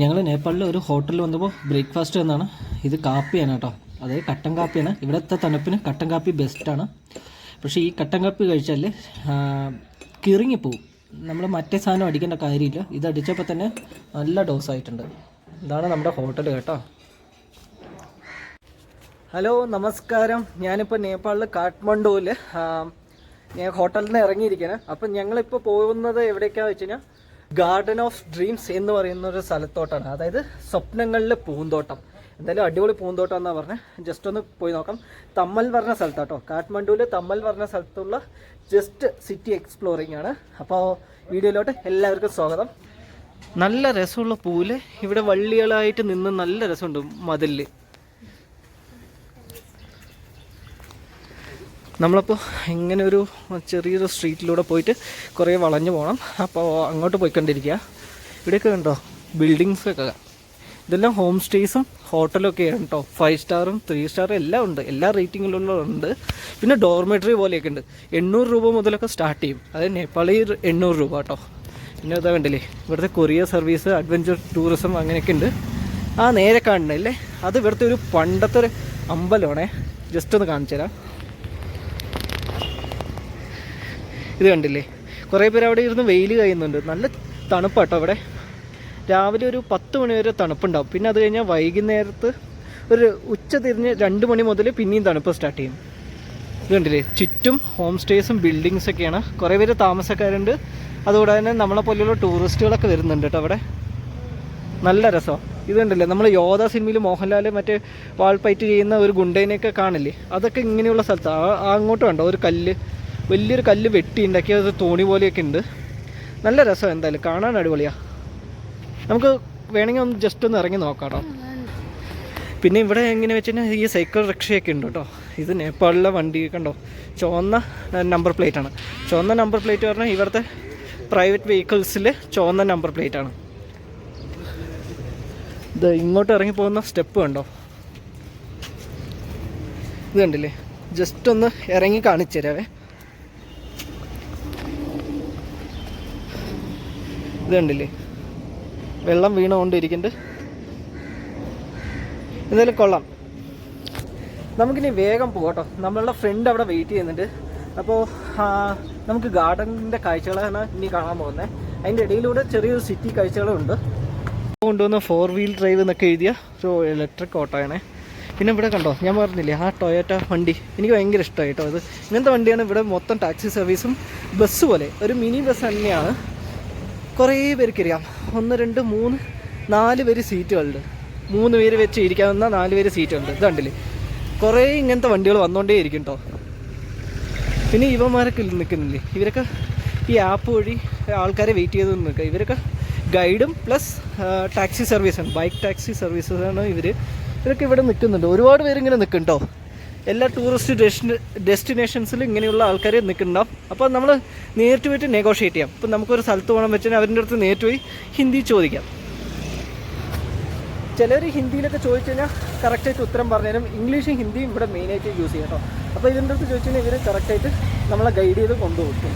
ഞങ്ങൾ നേപ്പാളിൽ ഒരു ഹോട്ടലിൽ വന്നപ്പോൾ ബ്രേക്ക്ഫാസ്റ്റ് എന്നാണ്. ഇത് കാപ്പിയാണ് കേട്ടോ, അതായത് കട്ടൻ കാപ്പിയാണ്. ഇവിടുത്തെ തണുപ്പിന് കട്ടൻ കാപ്പി ബെസ്റ്റാണ്. പക്ഷേ ഈ കട്ടൻ കാപ്പി കഴിച്ചാൽ കിറുങ്ങിപ്പോവും. നമ്മൾ മറ്റേ സാധനം അടിക്കേണ്ട കാര്യമില്ല. ഇത് അടിച്ചപ്പോൾ തന്നെ നല്ല ഡോസായിട്ടുണ്ട്. ഇതാണ് നമ്മുടെ ഹോട്ടൽ കേട്ടോ. ഹലോ, നമസ്കാരം. ഞാനിപ്പോൾ നേപ്പാളിൽ കാഠ്മണ്ഡുവിൽ ഞാൻ ഹോട്ടലിൽ നിന്ന് ഇറങ്ങിയിരിക്കുകയാണ്. അപ്പം ഞങ്ങളിപ്പോൾ പോകുന്നത് എവിടേക്കാണെന്ന് വെച്ച് കഴിഞ്ഞാൽ ഗാർഡൻ ഓഫ് ഡ്രീംസ് എന്ന് പറയുന്ന ഒരു സ്ഥലത്തോട്ടാണ്. അതായത് സ്വപ്നങ്ങളിലെ പൂന്തോട്ടം. എന്തായാലും അടിപൊളി പൂന്തോട്ടം എന്നാണ് പറഞ്ഞത്. ജസ്റ്റ് ഒന്ന് പോയി നോക്കാം. തമ്മൽ പറഞ്ഞ സ്ഥലത്താട്ടോ, കാഠ്മണ്ഡുവിൽ തമ്മൽ പറഞ്ഞ സ്ഥലത്തുള്ള ജസ്റ്റ് സിറ്റി എക്സ്പ്ലോറിംഗ് ആണ്. അപ്പോൾ വീഡിയോയിലോട്ട് എല്ലാവർക്കും സ്വാഗതം. നല്ല രസമുള്ള പൂവില് ഇവിടെ വള്ളികളായിട്ട് നിന്ന് നല്ല രസമുണ്ട്. മതില് നമ്മളപ്പോൾ ഇങ്ങനെ ഒരു ചെറിയൊരു സ്ട്രീറ്റിലൂടെ പോയിട്ട് കുറേ വളഞ്ഞു പോകണം. അപ്പോൾ അങ്ങോട്ട് പോയിക്കൊണ്ടിരിക്കുക. ഇവിടെയൊക്കെ കണ്ടോ ബിൽഡിങ്സൊക്കെ. ഇതെല്ലാം ഹോം സ്റ്റേസും ഹോട്ടലൊക്കെയാണ് കേട്ടോ. 5 സ്റ്റാറും 3 സ്റ്റാറും എല്ലാം ഉണ്ട്. എല്ലാ റേറ്റിങ്ങിലുള്ള ഉണ്ട്. പിന്നെ ഡോർമെറ്ററി പോലെയൊക്കെ ഉണ്ട്. 800 രൂപ മുതലൊക്കെ സ്റ്റാർട്ട് ചെയ്യും. അതായത് നേപ്പാളി 800 രൂപ കേട്ടോ. പിന്നെ അതാ കണ്ടില്ലേ ഇവിടുത്തെ കൊറിയർ സർവീസ്, അഡ്വഞ്ചർ ടൂറിസം അങ്ങനെയൊക്കെ ഉണ്ട്. നേരെ കാണണല്ലേ, അത് ഇവിടുത്തെ ഒരു പണ്ടത്തെ ഒരു അമ്പലമാണേ. ജസ്റ്റ് ഒന്ന് കാണിച്ചു തരാം. ഇത് കണ്ടില്ലേ, കുറേ പേര് അവിടെ ഇരുന്ന് വെയിൽ കഴിയുന്നുണ്ട്. നല്ല തണുപ്പാട്ടോ അവിടെ. രാവിലെ ഒരു 10 മണി വരെ തണുപ്പുണ്ടാവും. പിന്നെ അത് കഴിഞ്ഞാൽ വൈകുന്നേരത്ത് ഒരു ഉച്ച തിരിഞ്ഞ് 2 മണി മുതൽ പിന്നെയും തണുപ്പ് സ്റ്റാർട്ട് ചെയ്യും. ഇത് കണ്ടില്ലേ, ചുറ്റും ഹോം സ്റ്റേസും ബിൽഡിങ്സൊക്കെയാണ്. കുറേ പേര് താമസക്കാരുണ്ട്. അതുകൂടാതെ തന്നെ നമ്മളെ പോലെയുള്ള ടൂറിസ്റ്റുകളൊക്കെ വരുന്നുണ്ട് കേട്ടോ അവിടെ. നല്ല രസമാണ്. ഇത് കണ്ടില്ലേ, നമ്മൾ യോധ സിനിമയിൽ മോഹൻലാൽ മറ്റേ വാൾപ്പയറ്റ് ചെയ്യുന്ന ഒരു ഗുണ്ടേനെയൊക്കെ കാണില്ലേ, അതൊക്കെ ഇങ്ങനെയുള്ള സ്ഥലത്ത്. അങ്ങോട്ട് കണ്ടോ ഒരു കല്ല്, വലിയൊരു കല്ല് വെട്ടി ഉണ്ടാക്കിയത് തോണി പോലെയൊക്കെ ഉണ്ട്. നല്ല രസം, എന്തായാലും കാണാൻ അടിപൊളിയാണ്. നമുക്ക് വേണമെങ്കിൽ ഒന്ന് ജസ്റ്റ് ഒന്ന് ഇറങ്ങി നോക്കാം കേട്ടോ. പിന്നെ ഇവിടെ എങ്ങനെ വെച്ച് കഴിഞ്ഞാൽ ഈ സൈക്കിൾ റിക്ഷയൊക്കെ ഉണ്ട് കേട്ടോ. ഇത് നേപ്പാളിലെ വണ്ടി കണ്ടോ, ചുവന്ന നമ്പർ പ്ലേറ്റാണ്. ചുവന്ന നമ്പർ പ്ലേറ്റ് പറഞ്ഞാൽ ഇവിടുത്തെ പ്രൈവറ്റ് വെഹിക്കിൾസിൽ ചുവന്ന നമ്പർ പ്ലേറ്റാണ്. ഇത് ഇങ്ങോട്ട് ഇറങ്ങി പോകുന്ന സ്റ്റെപ്പ് കണ്ടോ. ഇത് കണ്ടില്ലേ, ജസ്റ്റ് ഒന്ന് ഇറങ്ങി കാണിച്ചു തരാവേ. ഇത് കണ്ടില്ലേ, വെള്ളം വീണുകൊണ്ടിരിക്കുന്നുണ്ട്. എന്തായാലും കൊള്ളാം. നമുക്കിനി വേഗം പോകട്ടോ. നമ്മളുടെ ഫ്രണ്ട് അവിടെ വെയിറ്റ് ചെയ്യുന്നുണ്ട്. അപ്പോൾ നമുക്ക് ഗാർഡനിൻ്റെ കാഴ്ചകളാണ് ഇനി കാണാൻ പോകുന്നത്. അതിൻ്റെ ഇടയിലൂടെ ചെറിയൊരു സിറ്റി കാഴ്ചകളുണ്ട്. കൊണ്ടുവന്ന 4 വീൽ ഡ്രൈവ് എന്നൊക്കെ എഴുതിയ ഒരു ഇലക്ട്രിക് ഓട്ടോയാണേ. പിന്നെ ഇവിടെ കണ്ടോ, ഞാൻ പറഞ്ഞില്ലേ ടൊയോറ്റ വണ്ടി എനിക്ക് ഭയങ്കര ഇഷ്ടമായി കേട്ടോ. അത് ഇങ്ങനത്തെ വണ്ടിയാണ്. ഇവിടെ മൊത്തം ടാക്സി സർവീസും ബസ് പോലെ ഒരു മിനി ബസ് തന്നെയാണ്. കുറേ പേർക്കറിയാം. 1 2 3 4 പേര് സീറ്റുകളുണ്ട്. 3 പേര് വെച്ച് ഇരിക്കാവുന്ന 4 പേര് സീറ്റുണ്ട്. ഇത് കണ്ടില്ലേ, കുറേ ഇങ്ങനത്തെ വണ്ടികൾ വന്നുകൊണ്ടേ ഇരിക്കും കേട്ടോ. പിന്നെ ഇവന്മാരൊക്കെ നിൽക്കുന്നില്ലേ, ഇവരൊക്കെ ഈ ആപ്പ് വഴി ആൾക്കാരെ വെയിറ്റ് ചെയ്ത് നിൽക്കുക. ഇവരൊക്കെ ഗൈഡും പ്ലസ് ടാക്സി സർവീസാണ്, ബൈക്ക് ടാക്സി സർവീസസാണ് ഇവരൊക്കെ ഇവിടെ നിൽക്കുന്നുണ്ട്. ഒരുപാട് പേരിങ്ങനെ നിൽക്കും കേട്ടോ. എല്ലാ ടൂറിസ്റ്റ് ഡെസ്റ്റിനേഷൻസിലും ഇങ്ങനെയുള്ള ആൾക്കാർ നിൽക്കുന്നുണ്ടാവും. അപ്പോൾ നമ്മൾ നേരിട്ട് പോയിട്ട് നെഗോഷിയേറ്റ് ചെയ്യാം. ഇപ്പം നമുക്കൊരു സ്ഥലത്ത് പോകണം വെച്ചാൽ അവരുടെ അടുത്ത് നേരിട്ട് പോയി ഹിന്ദി ചോദിക്കാം. ചിലർ ഹിന്ദിയിലൊക്കെ ചോദിച്ചു കഴിഞ്ഞാൽ കറക്റ്റായിട്ട് ഉത്തരം പറഞ്ഞുതരും. ഇംഗ്ലീഷും ഹിന്ദിയും ഇവിടെ മെയിനായിട്ട് യൂസ് ചെയ്യാം കേട്ടോ. അപ്പോൾ ഇതിൻ്റെ അടുത്ത് ചോദിച്ചു കഴിഞ്ഞാൽ ഇവർ കറക്റ്റായിട്ട് നമ്മളെ ഗൈഡ് ചെയ്ത് കൊണ്ടുപോകും.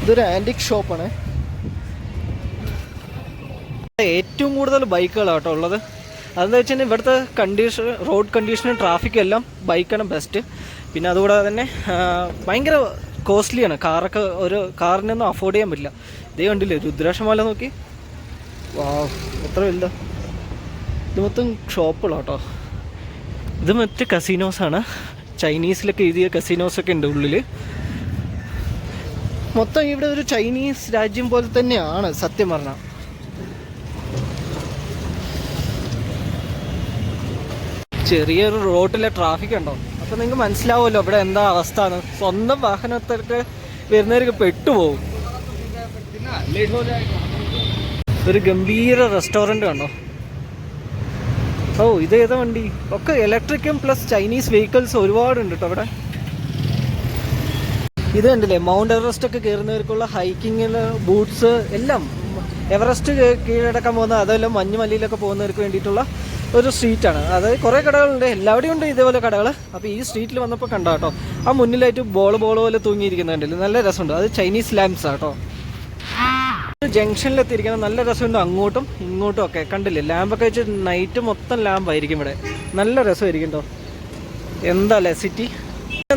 ഇതൊരു ആൻറ്റിക് ഷോപ്പാണ്. ഏറ്റവും കൂടുതൽ ബൈക്കുകളാണ് കേട്ടോ ഉള്ളത്. അതെന്താ വെച്ച് കഴിഞ്ഞാൽ ഇവിടുത്തെ റോഡ് കണ്ടീഷനും ട്രാഫിക്കും എല്ലാം ബൈക്കാണ് ബെസ്റ്റ്. പിന്നെ അതുകൂടാതെ തന്നെ ഭയങ്കര കോസ്റ്റ്ലിയാണ്. ഒരു കാറിനൊന്നും അഫോർഡ് ചെയ്യാൻ പറ്റില്ല. ഇതേ കണ്ടില്ലേ രുദ്രാക്ഷമാല നോക്കി, വാ എത്ര വലുതാ. ഇത് മൊത്തം ഷോപ്പുകളാണ് കേട്ടോ. ഇത് മറ്റ് കസിനോസാണ്. ചൈനീസിലൊക്കെ എഴുതിയ കസിനോസൊക്കെ ഉണ്ട് ഉള്ളിൽ. മൊത്തം ഇവിടെ ഒരു ചൈനീസ് രാജ്യം പോലെ തന്നെയാണ് സത്യം പറഞ്ഞാൽ. ചെറിയൊരു റോഡിലെ ട്രാഫിക് ഉണ്ടോ, അപ്പോൾ നിങ്ങൾക്ക് മനസ്സിലാവുമല്ലോ ഇവിടെ എന്താ അവസ്ഥ എന്ന്. സ്വന്തം വാഹനത്തിലൊക്കെ വരുന്നവർക്ക് പെട്ടുപോകും. ഒരു ഗംഭീര റെസ്റ്റോറൻറ്റ് കണ്ടോ. ഇത് ഏതാ വണ്ടി, ഒക്കെ ഇലക്ട്രിക്കും പ്ലസ് ചൈനീസ് വെഹിക്കിൾസ് ഒരുപാടുണ്ട് കേട്ടോ അവിടെ. ഇത് കണ്ടില്ലേ, മൗണ്ട് എവറസ്റ്റ് ഒക്കെ കയറുന്നവർക്കുള്ള ഹൈക്കിങ്ങിന് ബൂട്ട്സ് എല്ലാം. എവറസ്റ്റ് കീഴടക്കാൻ പോകുന്ന അതെല്ലാം മഞ്ഞുമലയിലൊക്കെ പോകുന്നവർക്ക് വേണ്ടിയിട്ടുള്ള ഒരു സ്ട്രീറ്റാണ്. അതായത് കുറേ കടകളുണ്ട്, എല്ലാവിടെയും ഉണ്ട് ഇതേപോലെ കടകൾ. അപ്പോൾ ഈ സ്ട്രീറ്റിൽ വന്നപ്പോൾ കണ്ടോ കേട്ടോ, ആ മുന്നിലായിട്ട് ബോൾ പോലെ തൂങ്ങിയിരിക്കുന്നുണ്ടല്ലോ, നല്ല രസമുണ്ട്. അത് ചൈനീസ് ലാംപ്സാണ് കേട്ടോ. ജംഗ്ഷനിലെത്തിയിരിക്കണം. നല്ല രസമുണ്ട് അങ്ങോട്ടും ഇങ്ങോട്ടും ഒക്കെ. കണ്ടില്ലേ, ലാമ്പൊക്കെ വെച്ച് നൈറ്റ് മൊത്തം ലാമ്പായിരിക്കും ഇവിടെ. നല്ല രസമായിരിക്കും കേട്ടോ. എന്താല്ലേ സിറ്റി.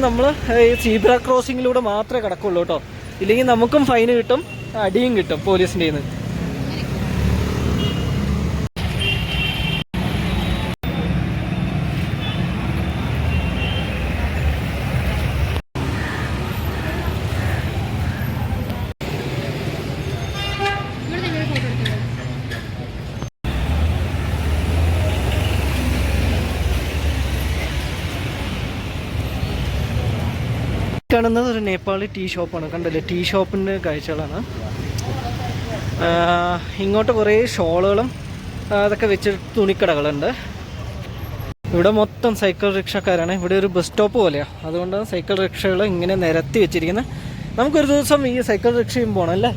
നമ്മൾ ഈ സീബ്ര ക്രോസിങ്ങിലൂടെ മാത്രമേ കിടക്കുള്ളൂ കേട്ടോ. ഇല്ലെങ്കിൽ നമുക്കും ഫൈന് കിട്ടും, അടിയും കിട്ടും പോലീസിൻ്റെ കയ്യിൽ നിന്ന്. കാണുന്നത് ഒരു നേപ്പാളി ടീ ഷോപ്പാണ്. കണ്ടില്ലേ, ടീ ഷോപ്പിൻ്റെ കാഴ്ചകളാണ്. ഇങ്ങോട്ട് കുറേ ഷോളുകളും അതൊക്കെ വെച്ച് തുണിക്കടകളുണ്ട്. ഇവിടെ മൊത്തം സൈക്കിൾ റിക്ഷക്കാരാണ്. ഇവിടെ ഒരു ബസ് സ്റ്റോപ്പ് പോലെയാണ്, അതുകൊണ്ട് സൈക്കിൾ റിക്ഷകൾ ഇങ്ങനെ നിരത്തി വെച്ചിരിക്കുന്നത്. നമുക്കൊരു ദിവസം ഈ സൈക്കിൾ റിക്ഷയും പോകണം അല്ലേ?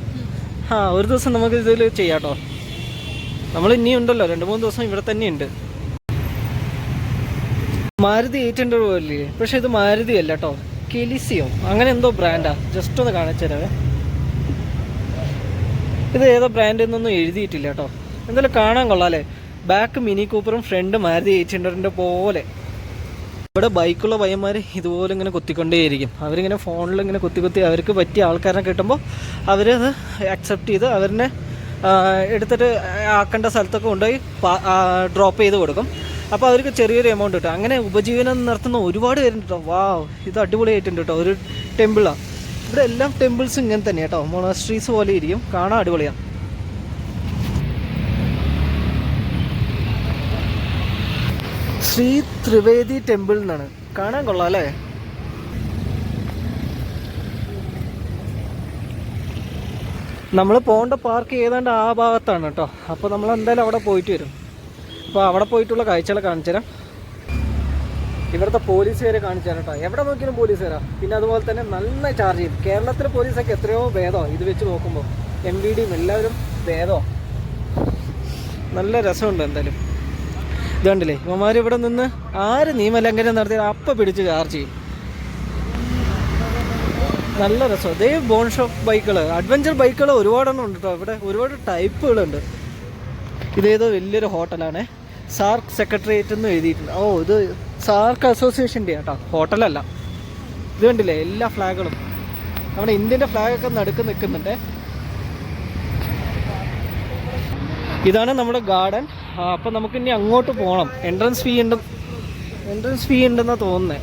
ഒരു ദിവസം നമുക്ക് ഇതിൽ ചെയ്യാം കേട്ടോ. നമ്മൾ ഇനിയുണ്ടല്ലോ 2-3 ദിവസം ഇവിടെ തന്നെയുണ്ട്. മാരുതി 800 പോലെ, പക്ഷെ ഇത് മാരുതി അല്ല കേട്ടോ, കെലിസിയോ അങ്ങനെ എന്തോ ബ്രാൻഡാ. ജസ്റ്റ് ഒന്ന് കാണിച്ചു തരാവേ. ഇത് ഏതോ ബ്രാൻഡ് എന്നൊന്നും എഴുതിയിട്ടില്ല കേട്ടോ. എന്തായാലും കാണാൻ കൊള്ളാല്ലേ. ബാക്ക് മിനി കൂപ്പറും ഫ്രണ്ട് മാരുതി 800 പോലെ. ഇവിടെ ബൈക്കുള്ള പയ്യന്മാർ ഇതുപോലെ ഇങ്ങനെ കുത്തിക്കൊണ്ടേയിരിക്കും. അവരിങ്ങനെ ഫോണിൽ ഇങ്ങനെ കുത്തി അവർക്ക് പറ്റിയ ആൾക്കാരെ കിട്ടുമ്പോൾ അവരത് അക്സെപ്റ്റ് ചെയ്ത് അവരിനെ എടുത്തിട്ട് ആക്കേണ്ട സ്ഥലത്തൊക്കെ കൊണ്ടുപോയി ഡ്രോപ്പ് ചെയ്ത് കൊടുക്കും. അപ്പോൾ അവർക്ക് ചെറിയൊരു എമൗണ്ട് കിട്ടും. അങ്ങനെ ഉപജീവനം നടത്തുന്ന ഒരുപാട് പേരുണ്ട് കേട്ടോ. വാവ്, ഇത് അടിപൊളിയായിട്ടുണ്ട് കേട്ടോ. ഒരു ടെമ്പിളാണ്. ഇവിടെ എല്ലാം ടെമ്പിൾസും ഇങ്ങനെ തന്നെയാണ് കേട്ടോ. മൊണാസ്ട്രീസ് പോലെ ഇരിക്കും, കാണാൻ അടിപൊളിയാണ്. ശ്രീ ത്രിവേദി ടെമ്പിൾ എന്നാണ്. കാണാൻ കൊള്ളാം അല്ലേ? നമ്മൾ പോകേണ്ട പാർക്ക് ഏതാണ്ട് ആ ഭാഗത്താണ് കേട്ടോ. അപ്പോൾ നമ്മൾ എന്തായാലും അവിടെ പോയിട്ട് വരും. അപ്പോൾ അവിടെ പോയിട്ടുള്ള കാഴ്ചകൾ കാണിച്ചു തരാം. ഇവിടുത്തെ പോലീസുകാരെ കാണിച്ചു തരാം കേട്ടോ. എവിടെ നോക്കിയാലും പോലീസുകാരാണ്. പിന്നെ അതുപോലെ തന്നെ നന്നായി ചാർജ് ചെയ്യും. കേരളത്തിലെ പോലീസൊക്കെ എത്രയോ ഭേദമാണ് ഇത് വെച്ച് നോക്കുമ്പോൾ. MVDയും എല്ലാവരും ഭേദമാണ്. നല്ല രസമുണ്ട്. എന്തായാലും ഇത് കണ്ടില്ലേ, ഇവന്മാർ ഇവിടെ നിന്ന് ആര് നിയമലംഘനം നടത്തിയാൽ അപ്പം പിടിച്ച് ചാർജ് ചെയ്യും. നല്ല രസം. ഇതേ ബോൺ ഷോപ്പ് ബൈക്കുകൾ, അഡ്വഞ്ചർ ബൈക്കുകൾ ഒരുപാടെണ്ണം ഉണ്ട് കേട്ടോ. ഇവിടെ ഒരുപാട് ടൈപ്പുകളുണ്ട്. ഇതേതോ വലിയൊരു ഹോട്ടലാണ്. സാർക്ക് സെക്രട്ടേറിയറ്റ് എന്ന് എഴുതിയിട്ടുണ്ട്. ഇത് സാർക്ക് അസോസിയേഷൻ്റെ കേട്ടോ, ഹോട്ടലല്ല. ഇത് കണ്ടില്ലേ, എല്ലാ ഫ്ലാഗുകളും നമ്മുടെ ഇന്ത്യൻ്റെ ഫ്ലാഗൊക്കെ നടുക്ക് നിൽക്കുന്നുണ്ട്. ഇതാണ് നമ്മുടെ ഗാർഡൻ. അപ്പം നമുക്ക് ഇനി അങ്ങോട്ട് പോകണം. എൻട്രൻസ് ഫീ ഉണ്ടെന്നാണ് തോന്നുന്നത്.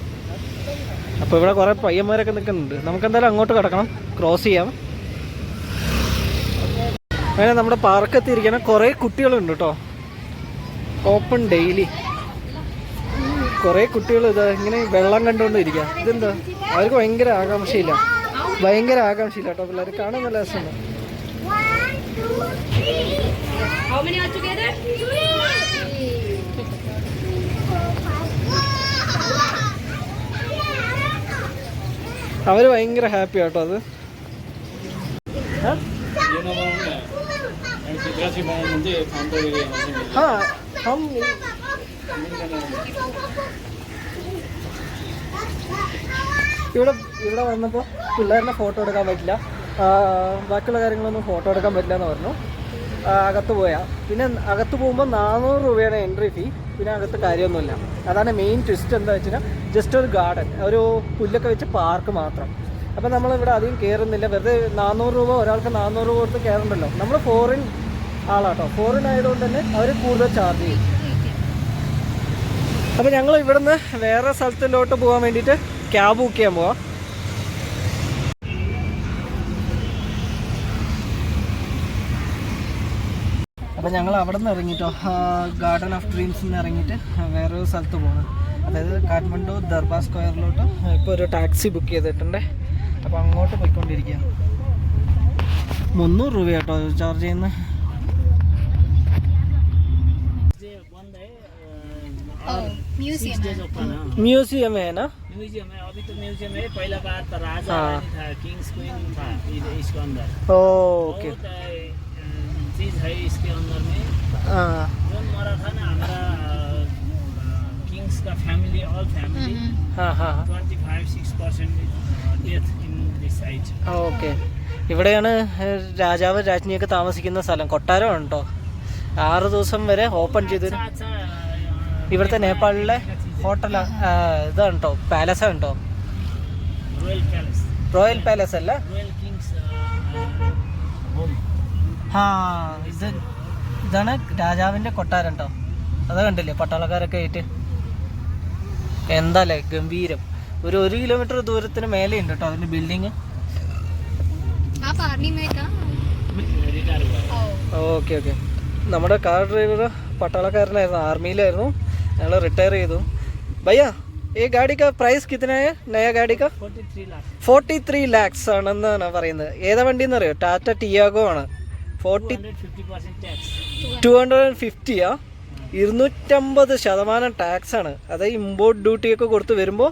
അപ്പോൾ ഇവിടെ കുറേ പയ്യന്മാരൊക്കെ നിൽക്കുന്നുണ്ട്. നമുക്കെന്തായാലും അങ്ങോട്ട് കിടക്കണം, ക്രോസ് ചെയ്യാം. അങ്ങനെ നമ്മുടെ പാർക്കെത്തിയിരിക്കുന്ന കുറേ കുട്ടികളുണ്ട് കേട്ടോ. Open daily. കുറേ കുട്ടികൾ ഇത് ഇങ്ങനെ വെള്ളം കണ്ടുകൊണ്ടിരിക്കുക. ഇതെന്താ, അവർക്ക് ഭയങ്കര ആകാംക്ഷയില്ല കേട്ടോ. പിള്ളേർ കാണാൻ നല്ല രസമുണ്ട്. അവർ ഭയങ്കര ഹാപ്പി ആട്ടോ. അത് ഇവിടെ വന്നപ്പോൾ പിള്ളേരുടെ ഫോട്ടോ എടുക്കാൻ പറ്റില്ല, ബാക്കിയുള്ള കാര്യങ്ങളൊന്നും ഫോട്ടോ എടുക്കാൻ പറ്റില്ല എന്ന് പറഞ്ഞു. അകത്ത് പോയാൽ പിന്നെ അകത്ത് പോകുമ്പോൾ 400 രൂപയാണ് എൻട്രി ഫീ. പിന്നെ അകത്ത് കാര്യമൊന്നുമില്ല. അതാണ് മെയിൻ ട്വിസ്റ്റ്. എന്താ വെച്ചാൽ ജസ്റ്റ് ഒരു ഗാർഡൻ, ഒരു പുല്ലൊക്കെ വെച്ച് പാർക്ക് മാത്രം. അപ്പോൾ നമ്മളിവിടെ അധികം കയറുന്നില്ല. വെറുതെ 400 രൂപ, ഒരാൾക്ക് 400 രൂപ കൊടുത്ത് കയറണ്ടല്ലോ. നമ്മൾ ഫോറിൻ ആളാട്ടോ. ഫോറിൻ ആയതുകൊണ്ട് തന്നെ അവർ കൂടുതൽ ചാർജ് ചെയ്യും. അപ്പോൾ ഞങ്ങൾ ഇവിടുന്ന് വേറെ സ്ഥലത്തിലോട്ട് പോകാൻ വേണ്ടിയിട്ട് ക്യാബ് ബുക്ക് ചെയ്യാൻ പോവാം. അപ്പോൾ ഞങ്ങൾ അവിടെ നിന്ന് ഇറങ്ങിയിട്ടോ, ഗാർഡൻ ഓഫ് ഡ്രീംസിൽ നിന്ന് ഇറങ്ങിയിട്ട് വേറൊരു സ്ഥലത്ത് പോകണം. അതായത് കാഠ്മണ്ഡു ദർബാർ സ്ക്വയറിലോട്ട് ഇപ്പോൾ ഒരു ടാക്സി ബുക്ക് ചെയ്തിട്ടുണ്ട്. അപ്പോൾ അങ്ങോട്ട് പോയിക്കൊണ്ടിരിക്കുക. 300 രൂപ കേട്ടോ ചാർജ് ചെയ്യുന്നത്. म्यूजियम है ना? म्यूजियम है, अभी तो म्यूजियम है। पहला बार तो राजा था, किंग्स क्वीन था इसके अंदर। ओके, चीज है इसके अंदर में। जो मरा था ना हमारा किंग्स इसका family, all family. हाँ हाँ 25-6% death in this site. Okay. ഇവിടെയാണ് രാജാവ് രാജ്ഞിയൊക്കെ താമസിക്കുന്ന സ്ഥലം. കൊട്ടാരമാണ് കേട്ടോ. 6 ദിവസം വരെ ഓപ്പൺ ചെയ്ത് ഇവിടുത്തെ നേപ്പാളിലെ ഹോട്ടൽ ഇതാണ് കേട്ടോ, പാലസാണ് കേട്ടോ. Royal Palace. റോയൽ പാലസ് അല്ല. Royal King's home. ആ ഇതാണ് രാജാവിൻ്റെ കൊട്ടാരം കേട്ടോ. അത് കണ്ടില്ലേ പട്ടാളക്കാരൊക്കെ ആയിട്ട്. എന്താല്ലേ ഗംഭീരം. ഒരു 1 കിലോമീറ്റർ ദൂരത്തിന് മേലെ ഉണ്ട് കേട്ടോ അതിൻ്റെ ബിൽഡിങ്. Okay okay. നമ്മുടെ കാർ ഡ്രൈവർ പട്ടാളക്കാരനായിരുന്നു, ആർമിയിലായിരുന്നു. ഞങ്ങൾ റിട്ടയർ ചെയ്തു. ഭയ്യ ഈ ഗാഡിക്ക് പ്രൈസ് കിത്തനായ നയ ഗാഡിക്ക് 43 lakhs ആണെന്നാണ് പറയുന്നത്. ഏതാ വണ്ടി എന്നറിയോ? ടാറ്റ ടിയാഗോ ആണ്. 250 250% ടാക്സ് ആണ്. അതായത് ഇമ്പോർട്ട് ഡ്യൂട്ടിയൊക്കെ കൊടുത്ത് വരുമ്പോൾ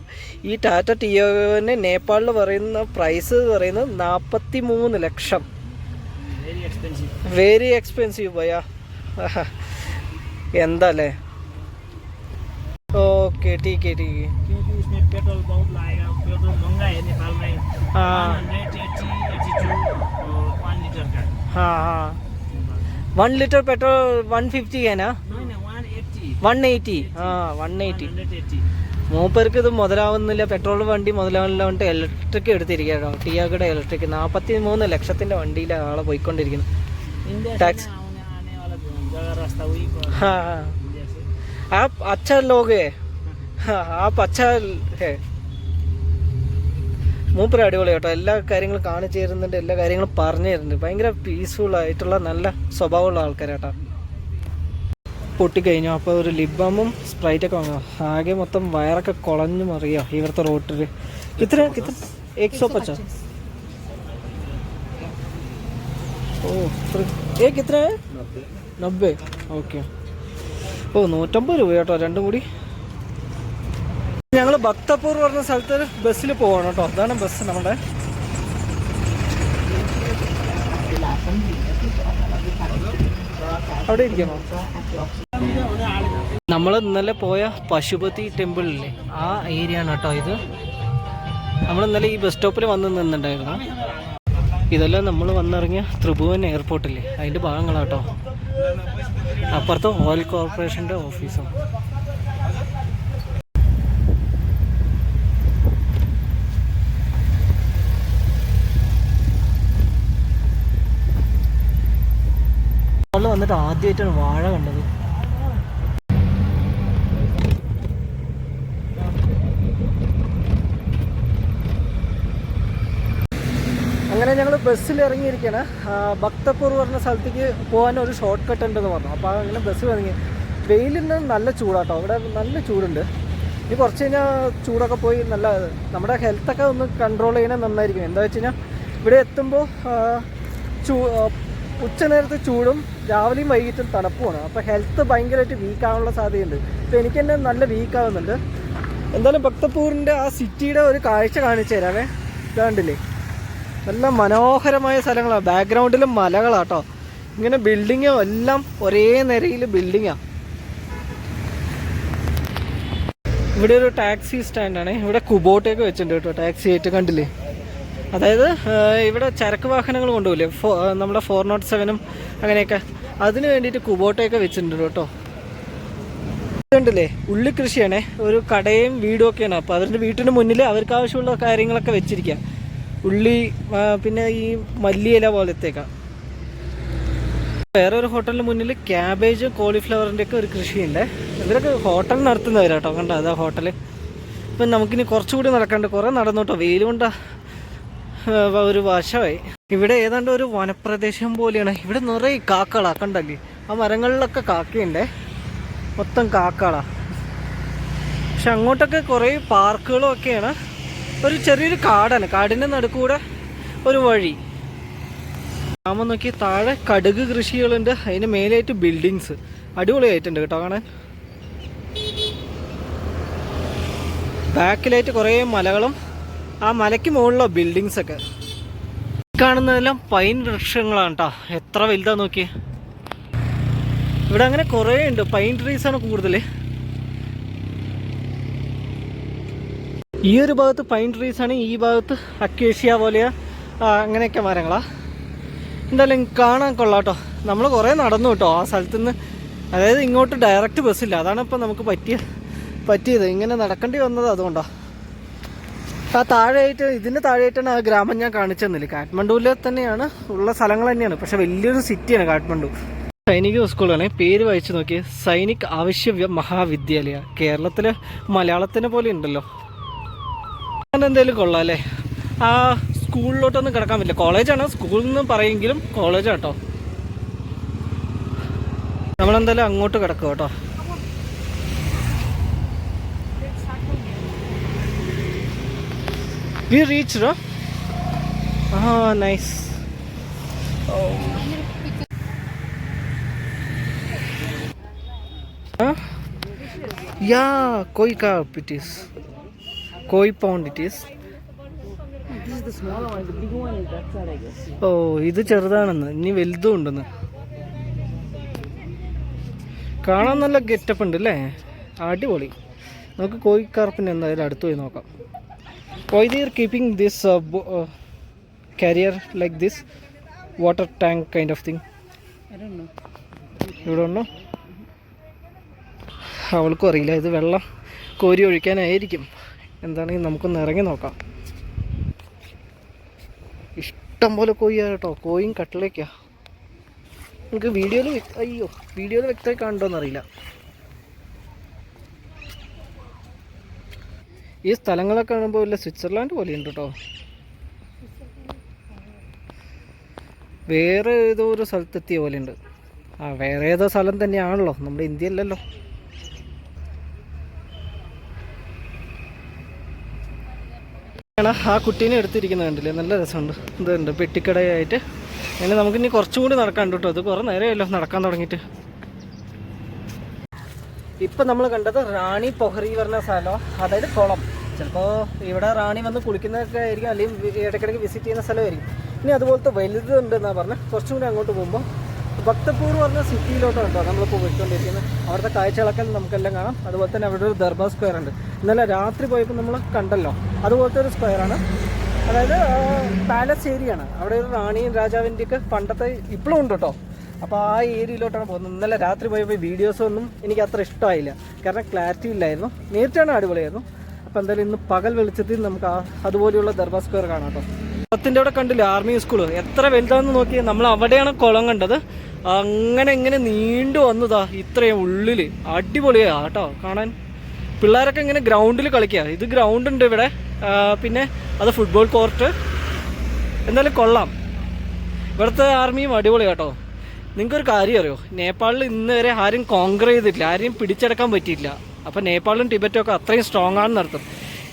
ഈ ടാറ്റ ടിയാഗോന് നേപ്പാളിൽ പറയുന്ന പ്രൈസ് പറയുന്നത് 43 ലക്ഷം. Very expensive ഭയ്യ. എന്താ അല്ലേ? ओके ठीक है ठीक है. क्योंकि इसमें पेट्रोल बहुत लगेगा, पेट्रोल महंगा है नेपाल में. हाँ 180-82 1 लीटर का. हाँ हाँ 1 लीटर पेट्रोल 150 है ना? नहीं 180. 180. हाँ 180. 180. മൂപ്പർക്ക് ഇത് മുതലാവുന്നില്ല, പെട്രോൾ വണ്ടി മുതലാവുന്നില്ല കൊണ്ട് ഇലക്ട്രിക് എടുത്തിരിക്കുകയാണ്. ടിയാഗോയുടെ ഇലക്ട്രിക് 43 ലക്ഷത്തിൻ്റെ വണ്ടിയിലാണ് ആളെ പോയിക്കൊണ്ടിരിക്കുന്നത്. टैक्स आने वाला जगह रास्ता वही पर. हाँ हाँ आप अच्छा लोग है. हाँ आप अच्छा है. മൂപ്പര് അടിപൊളി കേട്ടോ. എല്ലാ കാര്യങ്ങളും കാണിച്ചു തരുന്നുണ്ട്, എല്ലാ കാര്യങ്ങളും പറഞ്ഞു തരുന്നുണ്ട്. ഭയങ്കര പീസ്ഫുൾ ആയിട്ടുള്ള നല്ല സ്വഭാവമുള്ള ആൾക്കാരാട്ടോ. പൊട്ടിക്കഴിഞ്ഞു. അപ്പോൾ ഒരു ലിപ് ബാമും സ്പ്രൈറ്റൊക്കെ വാങ്ങാം. ആകെ മൊത്തം വയറൊക്കെ കുളഞ്ഞു മറിയോ ഇവിടുത്തെ റോട്ടിൽ. കിത്ര 150. ഓ കിത്ര 90. ഓക്കെ. ഓ 150 രൂപ കേട്ടോ രണ്ടും കൂടി. ഞങ്ങൾ ഭക്തപൂർ പറഞ്ഞ സ്ഥലത്ത് ബസ്സിൽ പോവാണ് കേട്ടോ. അതാണ് ബസ് നമ്മുടെ. അവിടെ ഇരിക്കണോ? നമ്മൾ ഇന്നലെ പോയ പശുപതി ടെമ്പിളില്ലേ ആ ഏരിയ ആണ് കേട്ടോ ഇത്. നമ്മൾ ഇന്നലെ ഈ ബസ് സ്റ്റോപ്പിൽ വന്ന് നിന്നുണ്ടായിരുന്നു. ഇതെല്ലാം നമ്മൾ വന്നിറങ്ങിയ ത്രിഭുവൻ എയർപോർട്ടില്ലേ അതിൻ്റെ ഭാഗങ്ങളാട്ടോ. അപ്പുറത്ത് ഓയിൽ കോർപ്പറേഷൻ്റെ ഓഫീസും. വന്നിട്ട് ആദ്യമായിട്ടാണ് വാഴ കണ്ടത്. അങ്ങനെ ഞങ്ങൾ ബസ്സിൽ ഇറങ്ങിയിരിക്കുകയാണ്. ഭക്തപൂർ പറഞ്ഞ സ്ഥലത്തേക്ക് പോകാൻ ഒരു ഷോർട്ട് കട്ട് ഉണ്ടെന്ന് പറഞ്ഞു. അപ്പോൾ അങ്ങനെ ബസ്സിൽ ഇറങ്ങി. വെയിലിന് നല്ല ചൂടാട്ടോ, ഇവിടെ നല്ല ചൂടുണ്ട്. ഇനി കുറച്ച് കഴിഞ്ഞാൽ ചൂടൊക്കെ പോയി നല്ല നമ്മുടെ ഹെൽത്തൊക്കെ ഒന്ന് കൺട്രോൾ ചെയ്യണത് നന്നായിരിക്കും. എന്താ വെച്ച് കഴിഞ്ഞാൽ ഇവിടെ എത്തുമ്പോൾ ഉച്ച നേരത്തെ ചൂടും രാവിലെയും വൈകിട്ടും തണുപ്പുമാണ്. അപ്പോൾ ഹെൽത്ത് ഭയങ്കരമായിട്ട് വീക്കാവാനുള്ള സാധ്യതയുണ്ട്. ഇപ്പോൾ എനിക്ക് തന്നെ നല്ല വീക്കാവുന്നുണ്ട്. എന്തായാലും ഭക്തപൂരിൻ്റെ ആ സിറ്റിയുടെ ഒരു കാഴ്ച കാണിച്ചു തരാമേ. ഇതാണ്ടില്ലേ നല്ല മനോഹരമായ സ്ഥലങ്ങളാണ്. ബാക്ക്ഗ്രൗണ്ടിലും മലകളാട്ടോ. ഇങ്ങനെ ബിൽഡിങ്ങോ എല്ലാം ഒരേ നിരയിൽ ബിൽഡിങ്ങാണ്. ഇവിടെ ഒരു ടാക്സി സ്റ്റാൻഡാണ്. ഇവിടെ കുബോട്ടയൊക്കെ വെച്ചിട്ടുണ്ട് കേട്ടോ. ടാക്സി ആയിട്ട് കണ്ടില്ലേ. അതായത് ഇവിടെ ചരക്ക് വാഹനങ്ങൾ കൊണ്ടുപോകില്ലേ നമ്മുടെ 407 അങ്ങനെയൊക്കെ, അതിന് വേണ്ടിയിട്ട് കുബോട്ടയൊക്കെ വെച്ചിട്ടുണ്ട് കേട്ടോ. കണ്ടില്ലേ ഉള്ളി കൃഷിയാണേ. ഒരു കടയും വീടും ഒക്കെയാണ്. അപ്പോൾ അവരുടെ വീട്ടിന് മുന്നിൽ അവർക്ക് ആവശ്യമുള്ള കാര്യങ്ങളൊക്കെ വെച്ചിരിക്കുക. ഉള്ളി പിന്നെ ഈ മല്ലിയില പോലത്തേക്ക. വേറെ ഒരു ഹോട്ടലിന് മുന്നിൽ ക്യാബേജ് കോളിഫ്ലവറിൻ്റെ ഒക്കെ ഒരു കൃഷിയുണ്ട്. ഇവരൊക്കെ ഹോട്ടൽ നടത്തുന്നവരാട്ടോ. കണ്ടോ അതാ ഹോട്ടൽ. ഇപ്പം നമുക്കിനി കുറച്ചുകൂടി നടക്കണ്ട്. കുറേ നടന്നോട്ടോ, വെയിൽ കൊണ്ടാ ഒരു വശമായി. ഇവിടെ ഏതാണ്ട് ഒരു വനപ്രദേശം പോലെയാണ്. ഇവിടെ നിറയെ കാക്കകളാ. കണ്ടല്ലേ ആ മരങ്ങളിലൊക്കെ കാക്കയുണ്ടേ. മൊത്തം കാക്കകളാ. പക്ഷെ അങ്ങോട്ടൊക്കെ കുറേ പാർക്കുകളും ഒക്കെയാണ്. ഒരു ചെറിയൊരു കാടാണ്. കാടിൻ്റെ നടുക്കൂടെ ഒരു വഴി. ഗ്രാമം നോക്കി താഴെ കടുക് കൃഷികളുണ്ട്. അതിന് മേലായിട്ട് ബിൽഡിങ്സ് അടിപൊളിയായിട്ടുണ്ട് കേട്ടോ കാണാൻ. ബാക്കിലായിട്ട് കുറേ മലകളും ആ മലയ്ക്ക് മുകളിലുള്ള ബിൽഡിങ്സൊക്കെ. കാണുന്നതെല്ലാം പൈൻ വൃക്ഷങ്ങളാണ് കേട്ടോ. എത്ര വലുതാന്ന് നോക്കിയേ. ഇവിടെ അങ്ങനെ കുറേ ഉണ്ട്. പൈൻ ട്രീസാണ് കൂടുതൽ. ഈ ഒരു ഭാഗത്ത് പൈൻ ട്രീസ് ആണ്, ഈ ഭാഗത്ത് അക്വേഷ്യ പോലെയ അങ്ങനെയൊക്കെ മരങ്ങളാ. എന്തായാലും കാണാൻ കൊള്ളാട്ടോ. നമ്മൾ കുറേ നടന്നു കേട്ടോ ആ സ്ഥലത്തുനിന്ന്. അതായത് ഇങ്ങോട്ട് ഡയറക്റ്റ് ബസ്സില്ല, അതാണ് ഇപ്പം നമുക്ക് പറ്റിയത്. ഇങ്ങനെ നടക്കേണ്ടി വന്നത് അതുകൊണ്ടാണ്. ആ താഴെയായിട്ട്, ഇതിന് താഴെയായിട്ടാണ് ആ ഗ്രാമം ഞാൻ കാണിച്ചു തന്നില്ല. കാഠ്മണ്ഡുവിൽ തന്നെയാണ് ഉള്ള സ്ഥലങ്ങൾ തന്നെയാണ്, പക്ഷെ വലിയൊരു സിറ്റിയാണ് കാഠ്മണ്ഡു. സൈനിക സ്കൂളാണ്, പേര് വായിച്ചു നോക്കിയേ, സൈനിക് ആവശ്യ മഹാവിദ്യാലയ. കേരളത്തിലെ മലയാളത്തിനെ പോലെ ഉണ്ടല്ലോ. അതെന്തായാലും കൊള്ളാം അല്ലേ. ആ സ്കൂളിലോട്ടൊന്നും കിടക്കാൻ പറ്റില്ല, കോളേജാണ്, സ്കൂളിൽ നിന്ന് പറയുമെങ്കിലും കോളേജാണ് കേട്ടോ. നമ്മളെന്തായാലും അങ്ങോട്ട് കിടക്കും കേട്ടോ. We reached, huh? Ah, nice. Oh. Huh? Yeah, koi carp it is. Koi pond it is. This is the smaller one. The big one is that side, I guess. Oh, ഇത് ചെറുതാണെന്ന്, ഇനി വലുതും ഉണ്ടെന്ന്. കാണാൻ നല്ല ഗെറ്റപ്പ് ഉണ്ട് അല്ലേ, അടിപൊളി. നമുക്ക് കോയി കാർപ്പിന് എന്തായാലും അടുത്ത് പോയി നോക്കാം. Why they are keeping this carrier like this, water tank kind of thing? I don't know. You don't know? അവൾക്കും അറിയില്ല. ഇത് വെള്ളം കോരി ഒഴിക്കാനായിരിക്കും. എന്താണെങ്കിൽ നമുക്കൊന്ന് ഇറങ്ങി നോക്കാം. ഇഷ്ടം പോലെ കോഴിയാ കേട്ടോ, കോയും കട്ടിലേക്കാ. നമുക്ക് വീഡിയോയിൽ വ്യക്തമായി കാണുന്നുണ്ടോയെന്നറിയില്ല. ഈ സ്ഥലങ്ങളൊക്കെ കാണുമ്പോൾ വല്ല സ്വിറ്റ്സർലാൻഡ് പോലെ ഉണ്ട് കേട്ടോ. വേറെ ഏതോ ഒരു സ്ഥലത്തെത്തിയ പോലെ ഉണ്ട്. വേറെ ഏതോ സ്ഥലം തന്നെയാണല്ലോ, നമ്മുടെ ഇന്ത്യ അല്ലല്ലോ. ആ കുട്ടീനെ എടുത്തിരിക്കുന്നത് കണ്ടില്ലേ, നല്ല രസമുണ്ട്. ഇതുണ്ട് പെട്ടിക്കടയായിട്ട്. അങ്ങനെ നമുക്കിനി കുറച്ചും കൂടി നടക്കാണ്ട് കേട്ടോ. അത് കുറേ നേരമല്ലോ നടക്കാൻ തുടങ്ങിയിട്ട്. ഇപ്പം നമ്മൾ കണ്ടത് റാണി പൊഹറി പറഞ്ഞ സ്ഥലം, അതായത് കുളം. ചിലപ്പോൾ ഇവിടെ റാണി വന്ന് കുളിക്കുന്നതൊക്കെ ആയിരിക്കും, അല്ലെങ്കിൽ ഇടയ്ക്കിടയ്ക്ക് വിസിറ്റ് ചെയ്യുന്ന സ്ഥലമായിരിക്കും. ഇനി അതുപോലത്തെ വലുതുണ്ട് എന്നാണ് പറഞ്ഞാൽ. കുറച്ചും കൂടി അങ്ങോട്ട് പോകുമ്പോൾ ഭക്തപൂർ പറഞ്ഞ സിറ്റിയിലോട്ടാണ് കേട്ടോ നമ്മളിപ്പോൾ പോയിക്കൊണ്ടിരിക്കുന്നത്. അവിടുത്തെ കാഴ്ചകളൊക്കെ നമുക്കെല്ലാം കാണാം. അതുപോലെ തന്നെ അവിടെ ഒരു ദർബാർ സ്ക്വയർ ഉണ്ട്. ഇന്നലെ രാത്രി പോയപ്പോൾ നമ്മൾ കണ്ടല്ലോ, അതുപോലത്തെ ഒരു സ്ക്വയറാണ്. അതായത് പാലസ് ഏരിയയാണ്. അവിടെ ഒരു റാണിയും രാജാവിൻ്റെയൊക്കെ പണ്ടത്തെ ഇപ്പോഴും ഉണ്ട് കേട്ടോ. അപ്പോൾ ആ ഏരിയയിലോട്ടാണ് പോകുന്നത്. ഇന്നലെ രാത്രി പോയപ്പോൾ വീഡിയോസൊന്നും എനിക്ക് അത്ര ഇഷ്ടമായില്ല, കാരണം ക്ലാരിറ്റി ഇല്ലായിരുന്നു. നേരിട്ടാണ് അടിപൊളിയായിരുന്നു. അപ്പോൾ എന്തായാലും ഇന്ന് പകൽ വെളിച്ചത്തിൽ നമുക്ക് അതുപോലെയുള്ള ദർബാർ സ്ക്വയർ കാണാം കേട്ടോ. കുളത്തിൻ്റെ അവിടെ കണ്ടില്ല ആർമി സ്കൂൾ, എത്ര വലുതാണെന്ന് നോക്കിയാൽ. നമ്മൾ അവിടെയാണ് കുളം കണ്ടത്. അങ്ങനെ ഇങ്ങനെ നീണ്ടു വന്നതാ ഇത്രയും ഉള്ളിൽ. അടിപൊളിയാണ് കേട്ടോ കാണാൻ. പിള്ളേരൊക്കെ ഇങ്ങനെ ഗ്രൗണ്ടിൽ കളിക്കുക. ഇത് ഗ്രൗണ്ട് ഉണ്ട് ഇവിടെ, പിന്നെ അത് ഫുട്ബോൾ കോർട്ട്. എന്തായാലും കൊള്ളാം. ഇവിടുത്തെ ആർമിയും അടിപൊളിയാണ് കേട്ടോ. നിങ്ങൾക്കൊരു കാര്യം അറിയോ, നേപ്പാളിൽ ഇന്ന് വരെ ആരും കോൺക്വർ ചെയ്തിട്ടില്ല, ആരെയും പിടിച്ചെടുക്കാൻ പറ്റിയില്ല. അപ്പോൾ നേപ്പാളും ടിബറ്റും ഒക്കെ അത്രയും സ്ട്രോങ് ആണെന്ന് അർത്ഥം.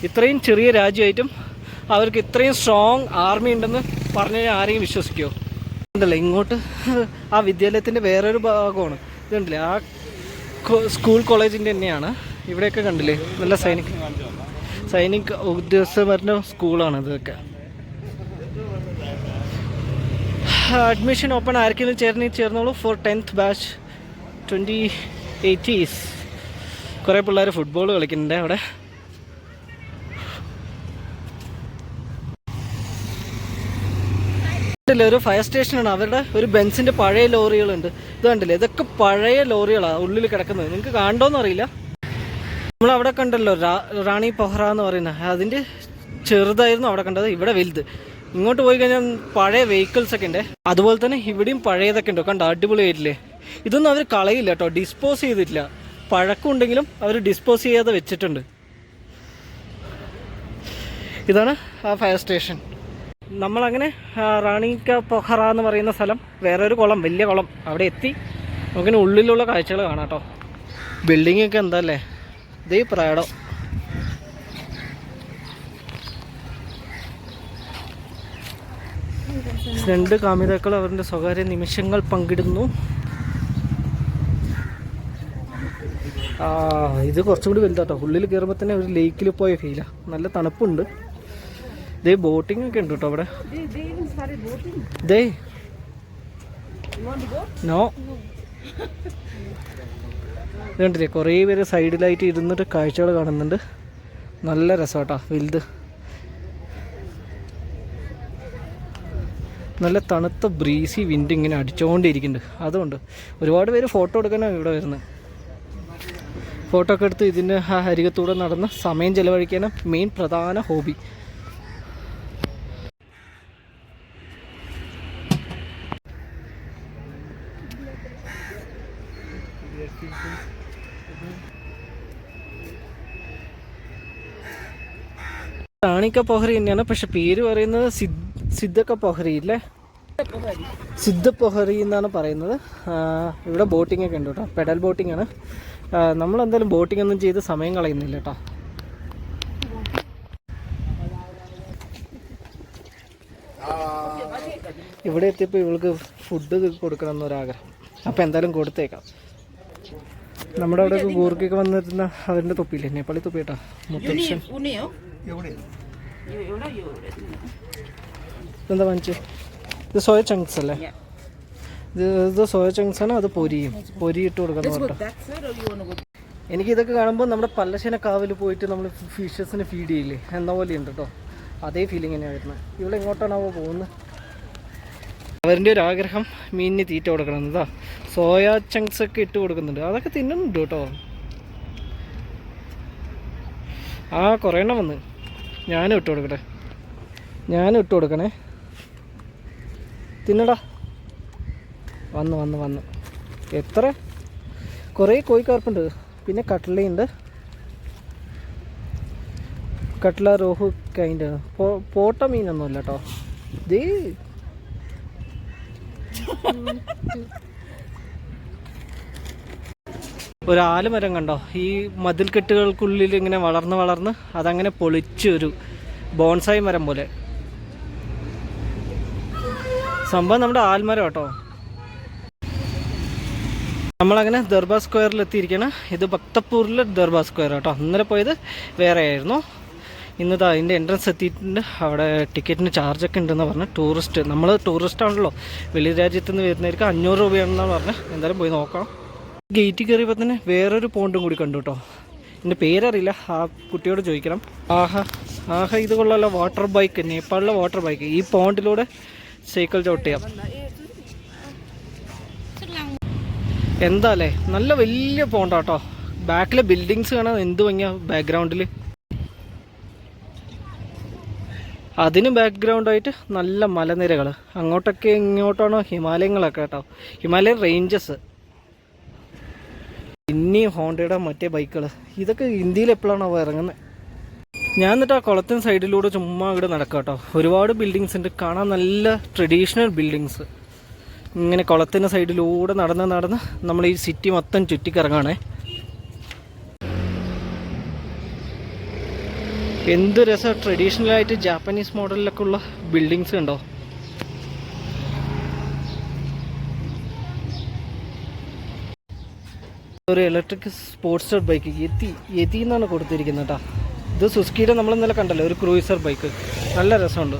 ഇത്രയും ചെറിയ രാജ്യമായിട്ടും അവർക്ക് ഇത്രയും സ്ട്രോങ് ആർമി ഉണ്ടെന്ന് പറഞ്ഞു കഴിഞ്ഞാൽ ആരെയും വിശ്വസിക്കുമോ? ഉണ്ടല്ലോ ഇങ്ങോട്ട് ആ വിദ്യാലയത്തിൻ്റെ വേറൊരു ഭാഗമാണ്. ഇതുണ്ടല്ലേ ആ സ്കൂൾ കോളേജിൻ്റെ തന്നെയാണ്. ഇവിടെയൊക്കെ കണ്ടില്ലേ നല്ല സൈനിക് ഉദ്യോഗസ്ഥരുടെ സ്കൂളാണ് ഇതൊക്കെ. Admission open. ആർക്കെങ്കിലും ചേർന്നോളൂ ഫോർ 10th ബാച്ച് 2080s. കുറേ പിള്ളേർ ഫുട്ബോൾ കളിക്കുന്നുണ്ട് അവിടെ. ഒരു ഫയർ സ്റ്റേഷനാണ്. അവരുടെ ഒരു ബെൻസിൻ്റെ പഴയ ലോറികളുണ്ട്. ഇത് കണ്ടില്ലേ, ഇതൊക്കെ പഴയ ലോറികളാണ് ഉള്ളിൽ കിടക്കുന്നത്. നിങ്ങൾക്ക് കാണണ്ടോന്ന് അറിയില്ല. നമ്മളവിടെ കണ്ടല്ലോ റാണി പൊഹ്റ എന്ന് പറയുന്നത്, അതിൻ്റെ ചെറുതായിരുന്നു അവിടെ കണ്ടത്. ഇവിടെ വലുത്. ഇങ്ങോട്ട് പോയി കഴിഞ്ഞാൽ പഴയ വെഹിക്കിൾസ് ഒക്കെ ഉണ്ട്. അതുപോലെ തന്നെ ഇവിടെയും പഴയതൊക്കെ ഉണ്ടോ, കണ്ടോ അടിപൊളിയായിട്ടില്ലേ. ഇതൊന്നും അവർ കളയില്ല കേട്ടോ, ഡിസ്പോസ് ചെയ്തിട്ടില്ല. പഴക്കമുണ്ടെങ്കിലും അവർ ഡിസ്പോസ് ചെയ്യാതെ വെച്ചിട്ടുണ്ട്. ഇതാണ് ആ ഫയർ സ്റ്റേഷൻ. നമ്മളങ്ങനെ റാണി പൊഹ്റ എന്ന് പറയുന്ന സ്ഥലം, വേറൊരു കുളം, വലിയ കുളം, അവിടെ എത്തി. നമുക്കിനി ഉള്ളിലുള്ള കാഴ്ചകൾ കാണാം കേട്ടോ. ബിൽഡിങ്ങൊക്കെ എന്താ അല്ലേ, ഇതേ പ്രാഡോ. രണ്ട് കാമിതാക്കൾ അവരുടെ സ്വകാര്യ നിമിഷങ്ങൾ പങ്കിടുന്നു. ഇത് കുറച്ചും കൂടി വലുതാട്ടോ. ഉള്ളിൽ കയറുമ്പോൾ തന്നെ ഒരു ലേക്കിൽ പോയ ഫീലാണ്. നല്ല തണുപ്പുണ്ട്. ഇതേ ബോട്ടിംഗ് ഒക്കെ ഉണ്ട് കേട്ടോ അവിടെ. നോ ഇതുണ്ടല്ലേ, കുറേ പേര് സൈഡിലായിട്ട് ഇരുന്നിട്ട് കാഴ്ചകൾ കാണുന്നുണ്ട്. നല്ല രസമാട്ടോ വലുത്. നല്ല തണുത്ത ബ്രീസി വിൻഡ് ഇങ്ങനെ അടിച്ചുകൊണ്ടിരിക്കുന്നുണ്ട്. അതുകൊണ്ട് ഒരുപാട് പേര് ഫോട്ടോ എടുക്കാനാണ് ഇവിടെ വരുന്നത്. ഫോട്ടോ ഒക്കെ എടുത്ത് ഇതിൻ്റെ ആ അരികത്തൂടെ നടന്ന് സമയം ചിലവഴിക്കാനും മെയിൻ പ്രധാന ഹോബി. റാണിക്ക പൊഹരി തന്നെയാണ്, പക്ഷെ പേര് പറയുന്നത് സിദ്ധക്ക പൊഹരി ഇല്ലേ, സിദ്ധ പൊഹരി എന്നാണ് പറയുന്നത്. ഇവിടെ ബോട്ടിംഗ് ഒക്കെ ഉണ്ട് കേട്ടോ, പെഡൽ ബോട്ടിംഗ് ആണ്. നമ്മളെന്തായാലും ബോട്ടിംഗ് ഒന്നും ചെയ്ത് സമയം കളയുന്നില്ല കേട്ടോ. ഇവിടെ എത്തിയപ്പോൾ ഇവൾക്ക് ഫുഡ് കൊടുക്കണം എന്നൊരാഗ്രഹം, അപ്പോൾ എന്തായാലും കൊടുത്തേക്കാം. നമ്മുടെ അവിടെ ഗൂർക്കൊക്കെ വന്നിരുന്ന അവരുടെ തൊപ്പിയില്ലേ, നേപ്പാളി തൊപ്പി കേട്ടോ, മുത്തച്ഛൻ. എന്താ വാങ്ങിച്ചു? ഇത് സോയ ചങ്ക്സ് അല്ലേ? ഇത് സോയ ചങ്ക്സ് ആണ്. അത് പൊരി ഇട്ട് കൊടുക്കണം കേട്ടോ. എനിക്കിതൊക്കെ കാണുമ്പോൾ നമ്മുടെ പല്ലശ്ശേന കാവിൽ പോയിട്ട് നമ്മൾ ഫിഷസിന് ഫീഡ് ചെയ്യില്ലേ, എന്ന പോലെ ഉണ്ട് കേട്ടോ. അതേ ഫീലിംഗ് തന്നെയാണ് വരുന്നത്. ഇവിടെ എങ്ങോട്ടാണാവോ പോകുന്നത്? അവരുടെ ഒരു ആഗ്രഹം മീനിന് തീറ്റ കൊടുക്കണം എന്നതാ. സോയ ചങ്ക്സ് ഒക്കെ ഇട്ട് കൊടുക്കുന്നുണ്ട്, അതൊക്കെ തിന്നുന്നുണ്ട് കേട്ടോ. കുറേ എണ്ണം വന്ന്. ഞാനും ഇട്ട് കൊടുക്കണേ. തിന്നടാ. വന്ന് എത്ര കുറേ കോഴിക്കാർപ്പുണ്ട്. പിന്നെ കട്ട്ലയുണ്ട്, കട്ട്ല, രോഹു ഒക്കെ അതിൻ്റെ പോട്ട മീനൊന്നുമില്ല കേട്ടോ. ഇത് ഒരു ആലുമരം കണ്ടോ, ഈ മതിൽക്കെട്ടുകൾക്കുള്ളിൽ ഇങ്ങനെ വളർന്ന് അതങ്ങനെ പൊളിച്ചൊരു ബോൺസായി മരം പോലെ സംഭവം. നമ്മുടെ ആൽമരം കേട്ടോ. നമ്മളങ്ങനെ ദർബാർ സ്ക്വയറിൽ എത്തിയിരിക്കണം. ഇത് ഭക്തപൂരിലെ ദർബാർ സ്ക്വയർ കേട്ടോ. ഇന്നലെ പോയത് വേറെ ആയിരുന്നു. ഇന്നത്തെ അതിൻ്റെ എൻട്രൻസ് എത്തിയിട്ടുണ്ട്. അവിടെ ടിക്കറ്റിന് ചാർജൊക്കെ ഉണ്ടെന്ന് പറഞ്ഞ് നമ്മൾ ടൂറിസ്റ്റാണല്ലോ, വെളി രാജ്യത്തു നിന്ന് വരുന്നവർക്ക് 500 രൂപയാണെന്നാണ് പറഞ്ഞത്. എന്തായാലും പോയി നോക്കാം. ഗേറ്റിൽ കയറിയപ്പോൾ തന്നെ വേറൊരു പോണ്ടും കൂടി കണ്ടു കേട്ടോ. എൻ്റെ പേരറിയില്ല, ആ കുട്ടിയോട് ചോദിക്കണം. ആഹാ ഇത് കൊള്ളാമല്ലോ, വാട്ടർ ബൈക്ക്, നേപ്പാളിലെ വാട്ടർ ബൈക്ക്. ഈ പോണ്ടിലൂടെ സൈക്കിൾ ചവിട്ടിയാം. എന്താല്ലേ, നല്ല വലിയ പോണ്ടാട്ടോ. ബാക്കിലെ ബിൽഡിങ്സ് കാണാൻ എന്ത് ഭംഗിയാ ബാക്ക്ഗ്രൗണ്ടിൽ. അതിന് ബാക്ക്ഗ്രൗണ്ടായിട്ട് നല്ല മലനിരകൾ. അങ്ങോട്ടൊക്കെ ഇങ്ങോട്ടാണോ ഹിമാലയങ്ങളൊക്കെ കേട്ടോ, ഹിമാലയൻ റേഞ്ചസ്. ഇനിയും ഹോണ്ടയുടെ മറ്റേ ബൈക്കുകൾ. ഇതൊക്കെ ഇന്ത്യയിൽ എപ്പോഴാണോ ഇറങ്ങുന്നത്? ഞാൻ എന്നിട്ട് ആ കുളത്തിന് സൈഡിലൂടെ ചുമ്മാ ഇവിടെ നടക്കാം കേട്ടോ. ഒരുപാട് ബിൽഡിങ്സ് ഉണ്ട് കാണാൻ, നല്ല ട്രഡീഷണൽ ബിൽഡിങ്സ്. ഇങ്ങനെ കുളത്തിന് സൈഡിലൂടെ നടന്ന് നമ്മൾ ഈ സിറ്റി മൊത്തം ചുറ്റിക്കിറങ്ങാണേ. എന്ത് രസം, ട്രഡീഷണലായിട്ട് ജാപ്പനീസ് മോഡലിലൊക്കെ ഉള്ള ബിൽഡിങ്സ് ഉണ്ടോ. ഒരു ഇലക്ട്രിക് സ്പോർട്സ് ബൈക്ക് യതി എന്നാണ് കൊടുത്തിരിക്കുന്നത് കേട്ടോ. ഇത് സുസ്കിയുടെ നമ്മൾ ഇന്നലെ കണ്ടല്ലോ, ഒരു ക്രൂയിസർ ബൈക്ക്. നല്ല രസമുണ്ട്.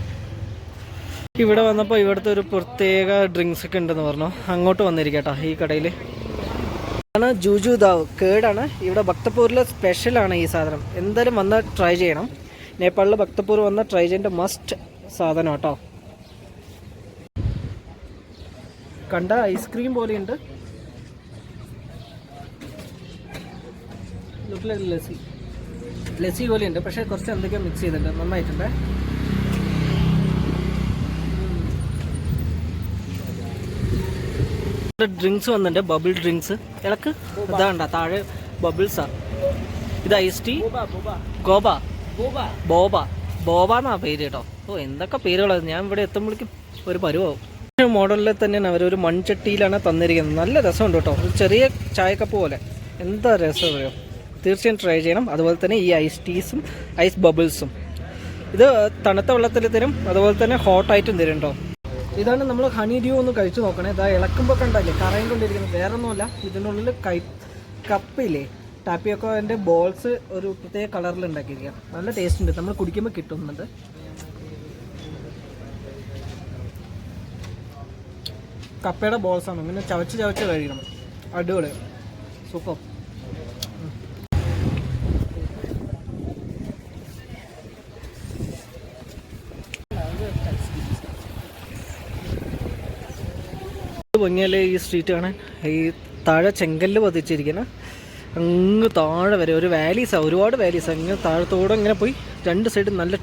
ഇവിടെ വന്നപ്പോൾ ഇവിടുത്തെ ഒരു പ്രത്യേക ഡ്രിങ്ക്സ് ഒക്കെ ഉണ്ടെന്ന് പറഞ്ഞു. അങ്ങോട്ട് വന്നിരിക്കട്ടോ ഈ കടയിൽ. ആണ് ജൂജു ദാവ് കേടാണ്. ഇവിടെ ഭക്തപൂരിലെ സ്പെഷ്യലാണ് ഈ സാധനം. എന്തായാലും വന്ന് ട്രൈ ചെയ്യണം. നേപ്പാളിൽ ഭക്തപൂർ വന്ന് ട്രൈ ചെയ്യേണ്ട മസ്റ്റ് സാധനം കേട്ടോ. കണ്ട ഐസ്ക്രീം പോലെയുണ്ട്. ലസ്സി പോലെയുണ്ട്, പക്ഷേ കുറച്ച് എന്തൊക്കെയോ മിക്സ് ചെയ്തിട്ടുണ്ട്. നന്നായിട്ടുണ്ട്. ഡ്രിങ്ക്സ് വന്നിട്ടുണ്ട്, ബബിൾ ഡ്രിങ്ക്സ്. ഇളക്ക് ഇതാണ്ട താഴെ ബബിൾസാ. ഇത് ഐസ് ടീ, ബോബ എന്നാ പേര് കേട്ടോ. എന്തൊക്കെ പേരുകളാണ്. ഞാൻ ഇവിടെ എത്തുമ്പോഴേക്കും ഒരു പരുവാവും. മോഡലിൽ തന്നെയാണ് അവരൊരു മൺചട്ടിയിലാണ് തന്നിരിക്കുന്നത്. നല്ല രസമുണ്ട് കേട്ടോ, ഒരു ചെറിയ ചായക്കപ്പ് പോലെ. എന്താ രസം അറിയോ. തീർച്ചയായും ട്രൈ ചെയ്യണം. അതുപോലെ തന്നെ ഈ ഐസ് ടീസും ഐസ് ബബിൾസും. ഇത് തണുത്ത വെള്ളത്തിൽ തരും, അതുപോലെ തന്നെ ഹോട്ടായിട്ടും തരും കേട്ടോ. ഇതാണ് നമ്മൾ ഹണി ഡ്യൂ ഒന്ന് കഴിച്ചു നോക്കണേ. ഇതാ ഇളക്കുമ്പോൾ കണ്ടല്ലേ കറയും കൊണ്ടിരിക്കുന്നത്. വേറെ ഒന്നുമല്ല, ഇതിനുള്ളിൽ കപ്പില്ലേ ടാപ്പിയോക്കോൻ്റെ ബോൾസ് ഒരു പ്രത്യേക കളറിൽ ഉണ്ടാക്കിയിരിക്കുക. നല്ല ടേസ്റ്റ് ഉണ്ട്, നമ്മൾ കുടിക്കുമ്പോൾ കിട്ടുന്നുണ്ട്. കപ്പയുടെ ബോൾസാണ്, ഇങ്ങനെ ചവച്ച് കഴിക്കണം. അടിപൊളി, സൂപ്പർ. ഭംഗിയല്ലേ ഈ സ്ട്രീറ്റ് കാണാൻ. ഈ താഴെ ചെങ്കല്ല് പതിച്ചിരിക്കുന്ന അങ്ങ് താഴെ വരെ ഒരു വാലീസാണ്, ഒരുപാട് വാലീസാണ്. ഇങ്ങനെ താഴത്തോടെ ഇങ്ങനെ പോയി രണ്ട് സൈഡും നല്ല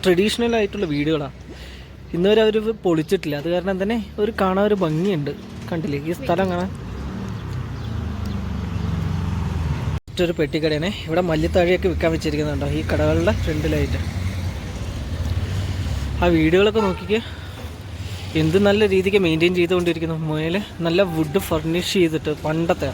ട്രഡീഷണൽ ആയിട്ടുള്ള വീടുകളാണ്. ഇന്നുവരെ അവർ പൊളിച്ചിട്ടില്ല. അത് കാരണം തന്നെ ഒരു കാണാൻ ഒരു ഭംഗിയുണ്ട്. കണ്ടില്ലേ ഈ സ്ഥലം കാണാൻ. മറ്റൊരു പെട്ടിക്കടയാണ്. ഇവിടെ മല്ലിത്താഴിയൊക്കെ വിൽക്കാൻ വെച്ചിരിക്കുന്നുണ്ടോ ഈ കടകളുടെ ഫ്രണ്ടിലായിട്ട്. ആ വീടുകളൊക്കെ നോക്കിക്കേ, എന്ത് നല്ല രീതിക്ക് മെയിൻറ്റെയിൻ ചെയ്തുകൊണ്ടിരിക്കുന്നു. മുയൽ നല്ല വുഡ് ഫർണിഷ് ചെയ്തിട്ട് പണ്ടത്തെ